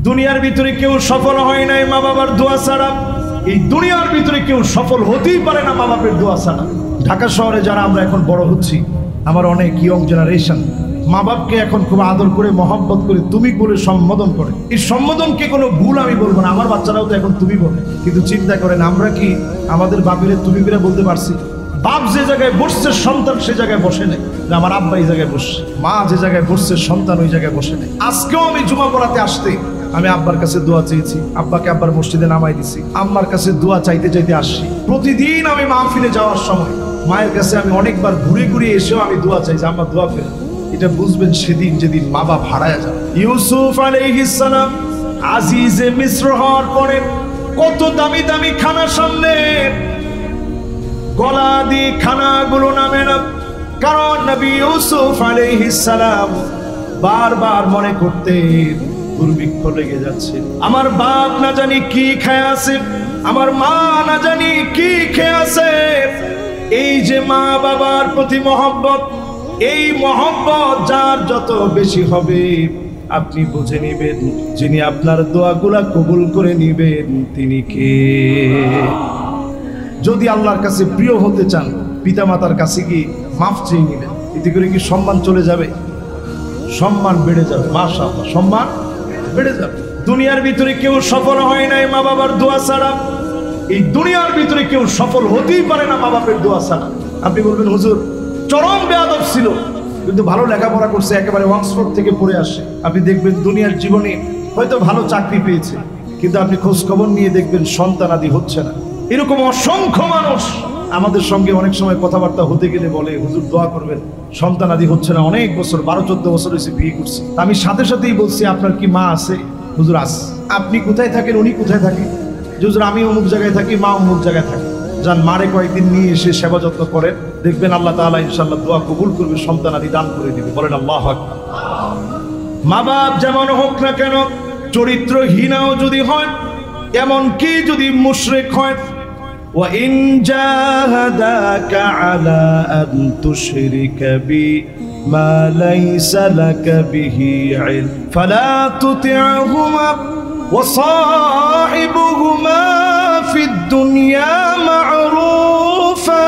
দুনিয়ার ভিতরে কেউ সফল হয় নাই মা বাবার দোয়া ছাড়া। এই দুনিয়ার ভিতরে কেউ সফল হতেই পারে না মা বাবার দোয়া ছাড়া। ঢাকা শহরে যারা আমরা এখন বড় হচ্ছি, আমার অনেক ইয়ং জেনারেশন মা বাপকে এখন খুব আদর করে মহব্বত করে তুমি বলে সম্বোধন করে। এই সম্বোধনকে কোনো ভুল আমি বলবো না, আমার বাচ্চারাও তো এখন তুমি বলে। কিন্তু চিন্তা করেন আমরা কি আমাদের বাপের তুমি করে বলতে পারছি? বাপ যে জায়গায় বসছে সন্তান সে জায়গায় বসে নেই। আমার আব্বা এই জায়গায় বসছে, মা যে জায়গায় বসছে সন্তান ওই জায়গায় বসে নেই। আজকেও আমি জুমা পড়াতে আসতে আমি আব্বার কাছে দোয়া চেয়েছি, আব্বাকে আব্বার মসজিদে নামাই দিছি, আম্মার কাছে দোয়া চাইতে চাইতে আসছি। প্রতিদিন আমি মাহফিলে যাওয়ার সময় মায়ের কাছে আমি অনেকবার ঘুরে ঘুরে এসেও আমি দোয়া চাইছি, আম্মা দোয়া ফেরা। এটা বুঝবেন সেদিন যেদিন মা বাপ হারায় যাবে। ইউসুফ আলাইহিস সালাম আজিজে মিস্র হওয়ার পরে কত দামি দামি খানা সামনে, গলা দিয়ে খানাগুলো নামে না, কারণ নবী ইউসুফ আলাইহিস সালাম বারবার মনে করতেন দুর্ভিক্ষ লেগে যাচ্ছে, আমার বাপ না জানি কি খেয়ে আছে, আমার মা না জানি কি খেয়ে আছে। এই যে মা বাবার প্রতি মহব্বত, এই মহব্বত যার যত বেশি হবে আপনি বুঝে নিবেন যিনি আপনার দোয়াগুলা কবুল করে নিবেন তিনি কে। যদি আল্লাহর কাছে প্রিয় হতে চান পিতামাতার কাছে কি মাফ চেয়ে নিবেন, এতে করে কি সম্মান চলে যাবে? সম্মান বেড়ে যাবে, মাশাআল্লাহ সম্মান বেড়ে যাবে। দুনিয়ার ভিতরে কেউ সফল হয় নাই মা বাবার দোয়া ছাড়া। এই দুনিয়ার ভিতরে কেউ সফল হতেই পারে না মা বাপের দোয়া ছাড়া। আপনি বলবেন হুজুর চরম বেয়াদব ছিল কিন্তু ভালো লেখাপড়া করছে, একেবারে অক্সফোর্ড থেকে পড়ে আসে। আপনি দেখবেন দুনিয়ার জীবনে হয়তো ভালো চাকরি পেয়েছে, কিন্তু আপনি খোঁজ খবর নিয়ে দেখবেন সন্তানাদি হচ্ছে না। এরকম অসংখ্য মানুষ আমাদের সঙ্গে অনেক সময় কথাবার্তা হতে গেলে বলে হুজুর দোয়া করবেন, সন্তানাদি হচ্ছে না, অনেক বছর 12-14 বছর হয়েছে বিয়ে করছি। আমি সাথে সাথেই বলছি আপনার কি মা আছে? হুজুর আছে। আপনি কোথায় থাকেন? উনি কোথায় থাকে? হুজুর আমি অমুক জায়গায় থাকি, মা অমুক জায়গায় থাকে। যান মারে কয়েকদিন নিয়ে এসে সেবা যত্ন করেন, দেখবেন আল্লাহ তাআলা ইনশাআল্লাহ দোয়া কবুল করবে, সন্তানাদি দান করে দিবে। বলেন আল্লাহু আকবার। মা বাপ যেমন হোক না কেন, চরিত্রহীনাও যদি হয়, এমন কি যদি মুশরিক হয়, ওয়া ইন জাহাদাকা আলা আন তুশরিকা বি মা লাইসা লাকা বিহি ইলম ফালা তুতি'হুমা ওয়া সাহিবুহুমা ফিদ দুনিয়া মা'রুফা।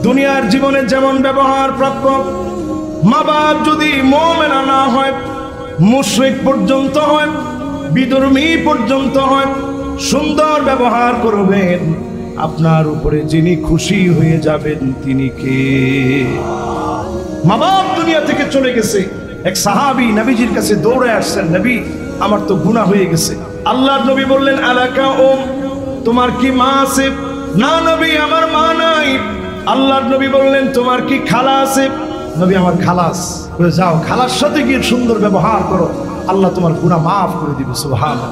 দুনিয়ার জীবনে যেমন ব্যবহার প্রাপ্য, মা বাপ যদি মুমিন না হয়, মুশরিক পর্যন্ত হয়, বিধর্মী পর্যন্ত হয়, সুন্দর ব্যবহার করবেন, আপনার উপরে যিনি খুশি হয়ে যাবেন তিনি কে? মা বাপ দুনিয়া থেকে চলে গেছে, এক সাহাবী নবীজির কাছে দৌড়ে আসছেন, নবী আমার তো গুনাহ হয়ে গেছে। আল্লাহর নবী বললেন আলাকা তোমার কি মা আছে? না নবী আমার মা নাই। আল্লাহর নবী বললেন তোমার কি খালা আছে? নবী আমার খালাস। যাও খালার সাথে গিয়ে সুন্দর ব্যবহার করো, আল্লাহ তোমার গুনাহ মাফ করে দিবে। সুবহানাল্লাহ।